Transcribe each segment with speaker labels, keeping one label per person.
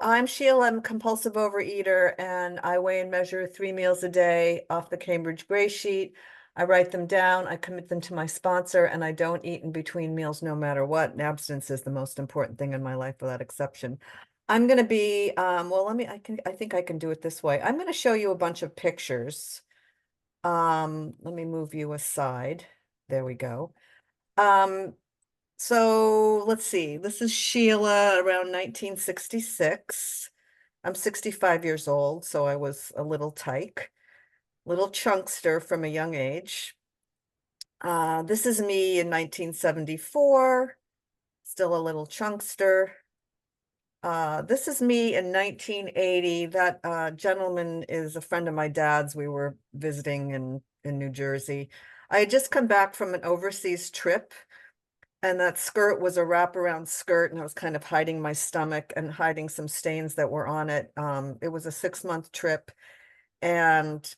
Speaker 1: I'm Sheila. I'm a compulsive overeater, and I weigh and measure 3 meals a day off the Cambridge Gray Sheet. I write them down, I commit them to my sponsor, and I don't eat in between meals no matter what. And abstinence is the most important thing in my life without exception. I'm going to be, well, I think I can do it this way. I'm going to show you a bunch of pictures. Let me move you aside. There we go. Um, so let's see. This is Sheila around 1966. I'm 65 years old, so I was a little tyke, little chunkster from a young age. This is me in 1974, still a little chunkster. This is me in 1980. That gentleman is a friend of my dad's. We were visiting in New Jersey. I had just come back from an overseas trip, and that skirt was a wraparound skirt, and I was kind of hiding my stomach and hiding some stains that were on it. It was a 6-month trip, and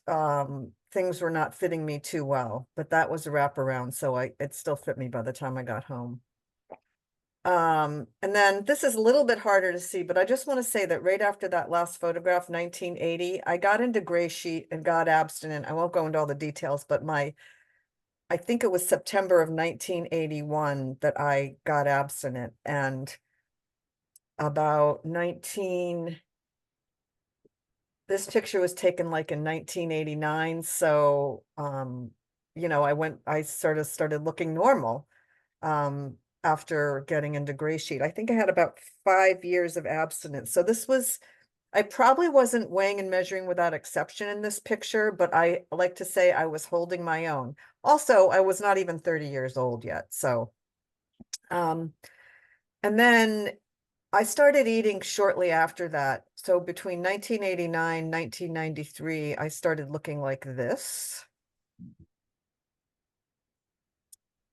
Speaker 1: things were not fitting me too well, but that was a wraparound, so it still fit me by the time I got home. And then this is a little bit harder to see, but I just want to say that right after that last photograph, 1980, I got into Gray Sheet and got abstinent. I won't go into all the details, but I think it was September of 1981 that I got abstinent, and about 19 this picture was taken like in 1989. So, I sort of started looking normal after getting into Gray Sheet. I think I had about 5 years of abstinence. So I probably wasn't weighing and measuring without exception in this picture, but I like to say I was holding my own. Also, I was not even 30 years old yet. So, um, and then I started eating shortly after that. So between 1989, 1993, I started looking like this.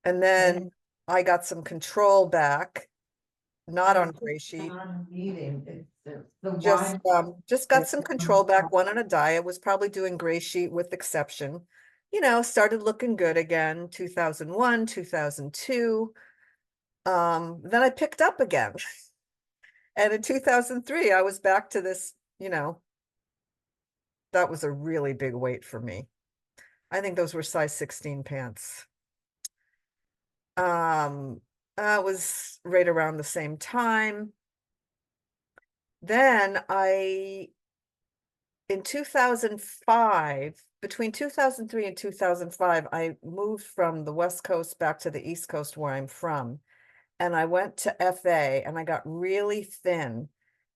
Speaker 1: And then I got some control back, not on Gray Sheet,
Speaker 2: On meeting, it's the
Speaker 1: just
Speaker 2: wine.
Speaker 1: just got some control back, went on a diet, was probably doing Gray Sheet with exception. Started looking good again, 2001, 2002. Then I picked up again. And in 2003, I was back to this, that was a really big weight for me. I think those were size 16 pants. That was right around the same time. Then in 2005, between 2003 and 2005, I moved from the West Coast back to the East Coast where I'm from. And I went to FA and I got really thin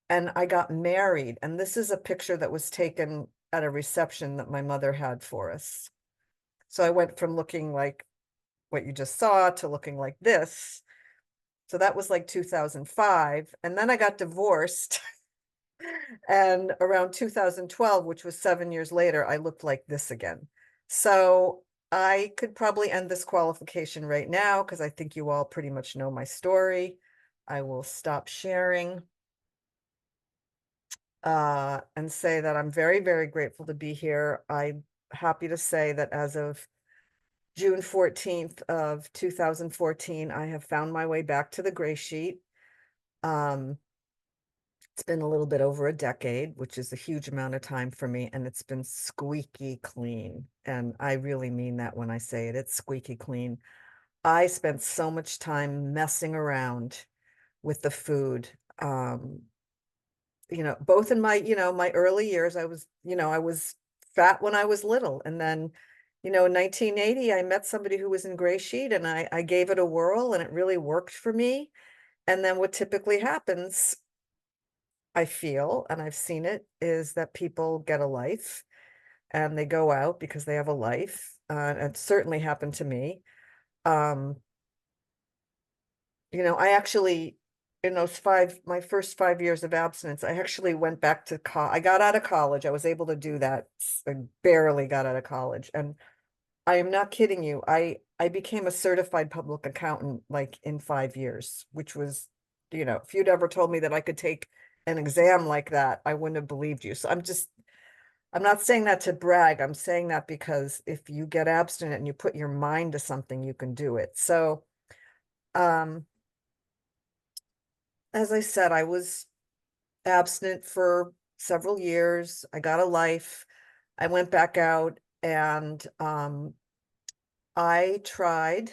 Speaker 1: and I got married. And this is a picture that was taken at a reception that my mother had for us. So I went from looking like what you just saw to looking like this. So that was like 2005. And then I got divorced. And around 2012, which was 7 years later, I looked like this again. So I could probably end this qualification right now because I think you all pretty much know my story. I will stop sharing and say that I'm very, very grateful to be here. I'm happy to say that as of June 14th of 2014, I have found my way back to the Gray Sheet. It's been a little bit over a decade, which is a huge amount of time for me, and it's been squeaky clean. And I really mean that when I say it, it's squeaky clean. I spent so much time messing around with the food. Both in my early years, I was fat when I was little. And then, in 1980, I met somebody who was in Gray Sheet and I gave it a whirl and it really worked for me. And then what typically happens, I feel, and I've seen it, is that people get a life and they go out because they have a life. It certainly happened to me. Um, I actually, in my first 5 years of abstinence, I actually went back to I got out of college. I was able to do that. I barely got out of college. And I am not kidding you. I became a certified public accountant like in 5 years, which was, if you'd ever told me that I could take an exam like that, I wouldn't have believed you. So I'm not saying that to brag. I'm saying that because if you get abstinent and you put your mind to something, you can do it. So, um, as I said, I was abstinent for several years. I got a life. I went back out and I tried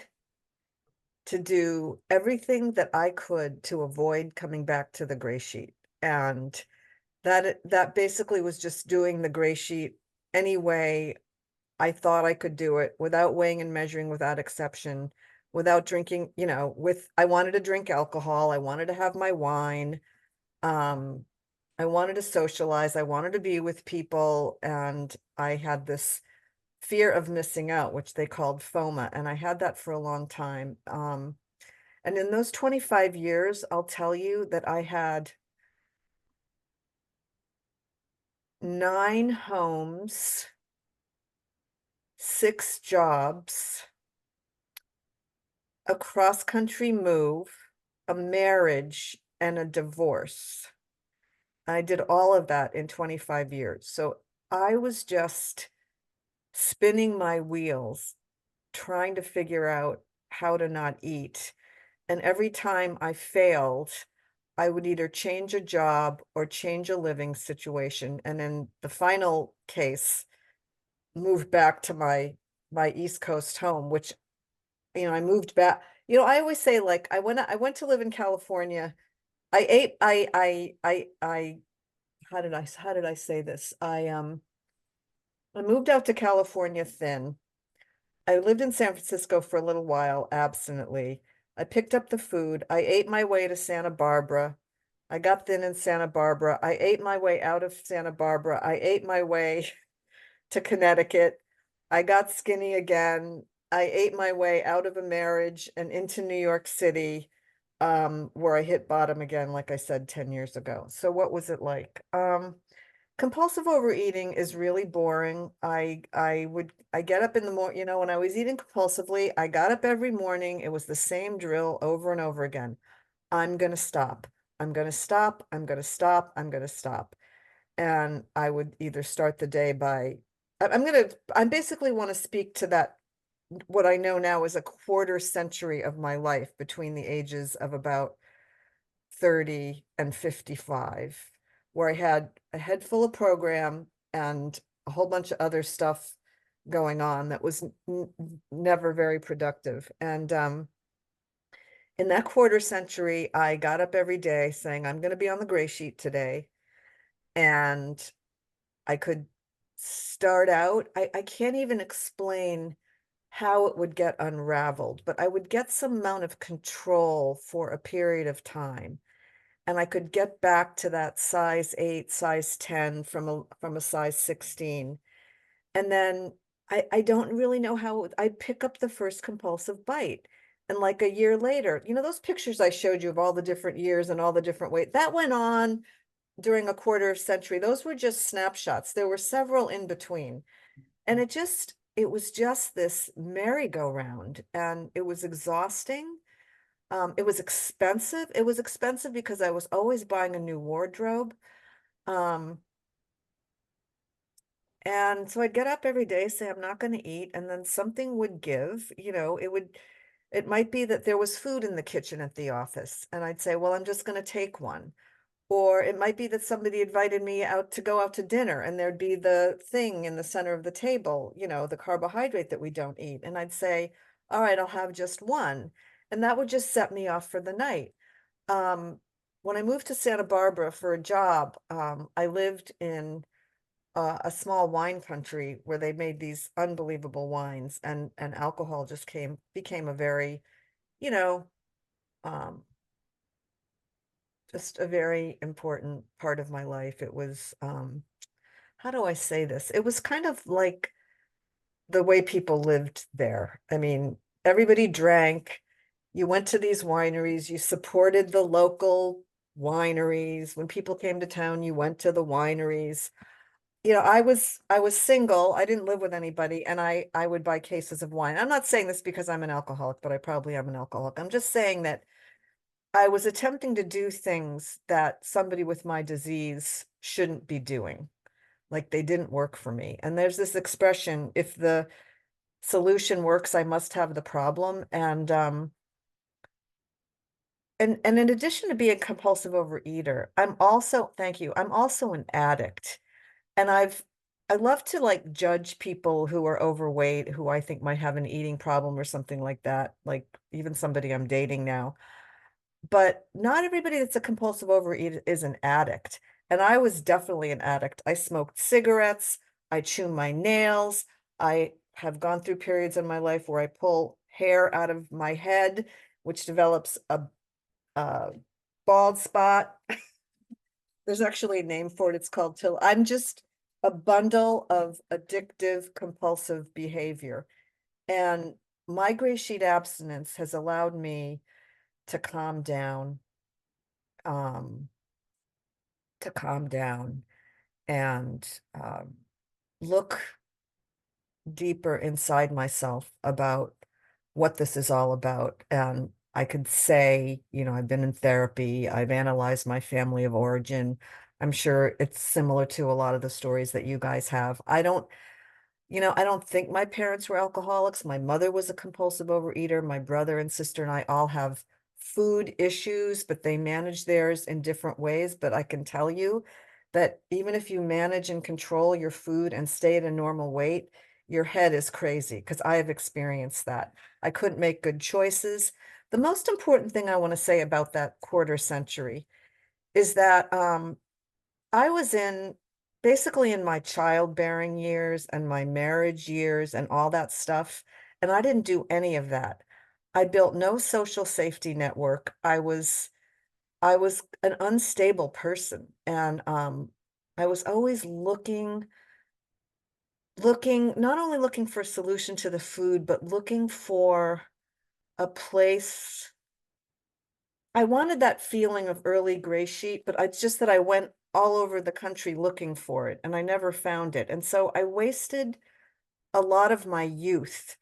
Speaker 1: to do everything that I could to avoid coming back to the gray sheet. And that basically was just doing the gray sheet any way I thought I could do it, without weighing and measuring, without exception, without drinking, I wanted to drink alcohol. I wanted to have my wine. Um, I wanted to socialize. I wanted to be with people. And I had this fear of missing out, which they called FOMA. And I had that for a long time. And in those 25 years, I'll tell you that I had 9 homes, 6 jobs, a cross-country move, a marriage, and a divorce. I did all of that in 25 years. So I was just spinning my wheels, trying to figure out how to not eat. And every time I failed, I would either change a job or change a living situation. And in the final case, moved back to my East Coast home, which, I moved back. I always say, like, I went to live in California. I ate, how did I say this? I moved out to California thin. I lived in San Francisco for a little while, abstinently. I picked up the food. I ate my way to Santa Barbara. I got thin in Santa Barbara. I ate my way out of Santa Barbara. I ate my way to Connecticut. I got skinny again. I ate my way out of a marriage and into New York City, where I hit bottom again, like I said, 10 years ago. So what was it like? Compulsive overeating is really boring. I get up in the morning, when I was eating compulsively, I got up every morning. It was the same drill over and over again. I'm going to stop. I'm going to stop. I'm going to stop. I'm going to stop. And I would either start the day by, I basically want to speak to that, what I know now is a quarter century of my life between the ages of about 30 and 55, where I had a head full of program and a whole bunch of other stuff going on that was never very productive. And in that quarter century, I got up every day saying, I'm going to be on the gray sheet today. And I could start out, I can't even explain how it would get unraveled, but I would get some amount of control for a period of time. And I could get back to that size 8, size 10 from a size 16. And then I don't really know how I'd pick up the first compulsive bite. And like a year later, those pictures I showed you of all the different years and all the different weight, that went on during a quarter century. Those were just snapshots. There were several in between. And it was just this merry-go-round, and it was exhausting. It was expensive. It was expensive because I was always buying a new wardrobe. Um, and so I'd get up every day, say, I'm not going to eat, and then something would give, it might be that there was food in the kitchen at the office, and I'd say, well, I'm just going to take one. Or it might be that somebody invited me out to go out to dinner, and there'd be the thing in the center of the table, the carbohydrate that we don't eat. And I'd say, all right, I'll have just one. And that would just set me off for the night. When I moved to Santa Barbara for a job, I lived in a small wine country where they made these unbelievable wines, and alcohol just became a very, you know, um, just a very important part of my life. It was, how do I say this? It was kind of like the way people lived there. I mean, everybody drank. You went to these wineries, you supported the local wineries. When people came to town, you went to the wineries. I was single. I didn't live with anybody, and I would buy cases of wine. I'm not saying this because I'm an alcoholic, but I probably am an alcoholic. I'm just saying that I was attempting to do things that somebody with my disease shouldn't be doing. Like, they didn't work for me. And there's this expression, if the solution works, I must have the problem. And and in addition to being a compulsive overeater, thank you, I'm also an addict. And I love to like judge people who are overweight, who I think might have an eating problem or something like that, like even somebody I'm dating now. But not everybody that's a compulsive overeater is an addict. And I was definitely an addict. I smoked cigarettes, I chew my nails, I have gone through periods in my life where I pull hair out of my head, which develops a bald spot. There's actually a name for it. It's called till. I'm just a bundle of addictive, compulsive behavior. And my gray sheet abstinence has allowed me to calm down, um, to calm down and look deeper inside myself about what this is all about. And I could say, I've been in therapy, I've analyzed my family of origin. I'm sure it's similar to a lot of the stories that you guys have. I don't think my parents were alcoholics. My mother was a compulsive overeater. My brother and sister and I all have food issues, but they manage theirs in different ways. But I can tell you that even if you manage and control your food and stay at a normal weight, your head is crazy because I have experienced that. I couldn't make good choices. The most important thing I want to say about that quarter century is that I was basically in my childbearing years and my marriage years and all that stuff. And I didn't do any of that. I built no social safety network. I was an unstable person. And I was always not only looking for a solution to the food, but looking for a place. I wanted that feeling of early gray sheet, but it's just that I went all over the country looking for it and I never found it. And so I wasted a lot of my youth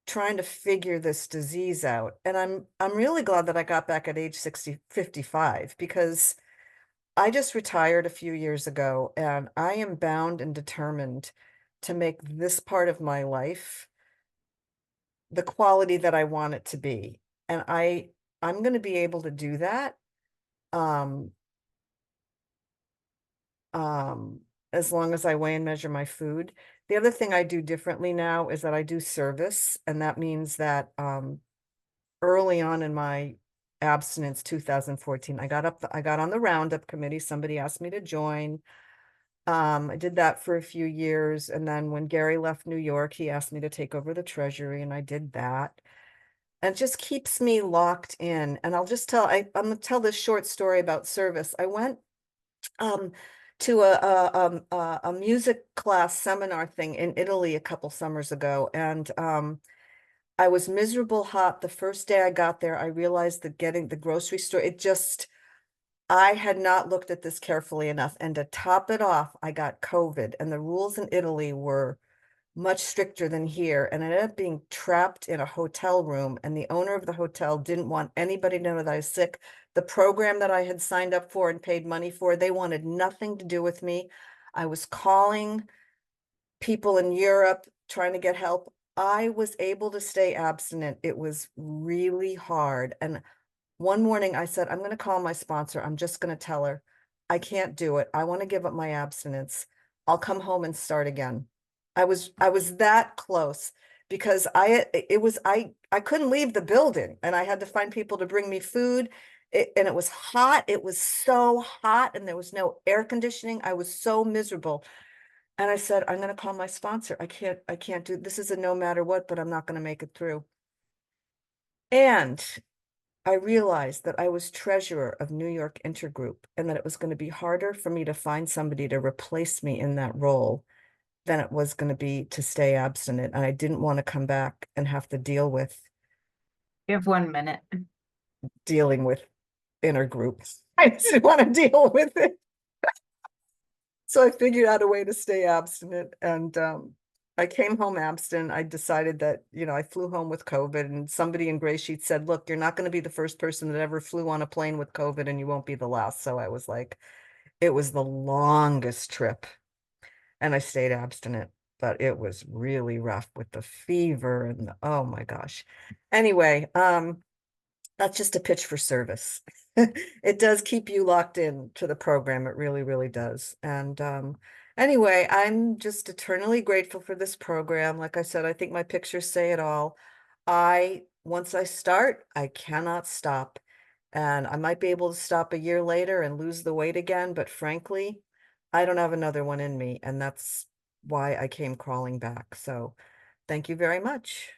Speaker 1: trying to figure this disease out. And I'm really glad that I got back at age 55 because I just retired a few years ago and I am bound and determined to make this part of my life the quality that I want it to be. And I'm going to be able to do that. Um, as long as I weigh and measure my food. The other thing I do differently now is that I do service, and that means that early on in my abstinence, 2014, I got on the roundup committee. Somebody asked me to join. I did that for a few years, and then when Gary left New York, he asked me to take over the treasury, and I did that. And it just keeps me locked in. And I'm gonna tell this short story about service. I went um to a music class seminar thing in Italy a couple summers ago, and I was miserable hot the first day I got there. I realized that getting the grocery store, I had not looked at this carefully enough, and to top it off, I got COVID, and the rules in Italy were much stricter than here, and I ended up being trapped in a hotel room, and the owner of the hotel didn't want anybody to know that I was sick. The program that I had signed up for and paid money for, they wanted nothing to do with me. I was calling people in Europe trying to get help. I was able to stay abstinent. It was really hard. And one morning I said, I'm going to call my sponsor. I'm just going to tell her I can't do it. I want to give up my abstinence. I'll come home and start again. I was that close because I couldn't leave the building and I had to find people to bring me food. And it was hot. It was so hot and there was no air conditioning. I was so miserable. And I said, I'm going to call my sponsor. I can't do this. Is a no matter what, but I'm not going to make it through. And I realized that I was treasurer of New York Intergroup and that it was going to be harder for me to find somebody to replace me in that role than it was going to be to stay abstinent. And I didn't want to come back and have to
Speaker 3: You have 1 minute.
Speaker 1: dealing with intergroups. I didn't want to deal with it. So I figured out a way to stay abstinent and I came home abstinent. I decided that, I flew home with COVID and somebody in Gray Sheet said, look, you're not going to be the first person that ever flew on a plane with COVID and you won't be the last. So I was like, it was the longest trip and I stayed abstinent, but it was really rough with the fever and oh my gosh. Anyway, that's just a pitch for service. It does keep you locked in to the program. It really, really does. And anyway, I'm just eternally grateful for this program. Like I said, I think my pictures say it all. Once I start, I cannot stop. And I might be able to stop a year later and lose the weight again, but frankly, I don't have another one in me. And that's why I came crawling back. So thank you very much.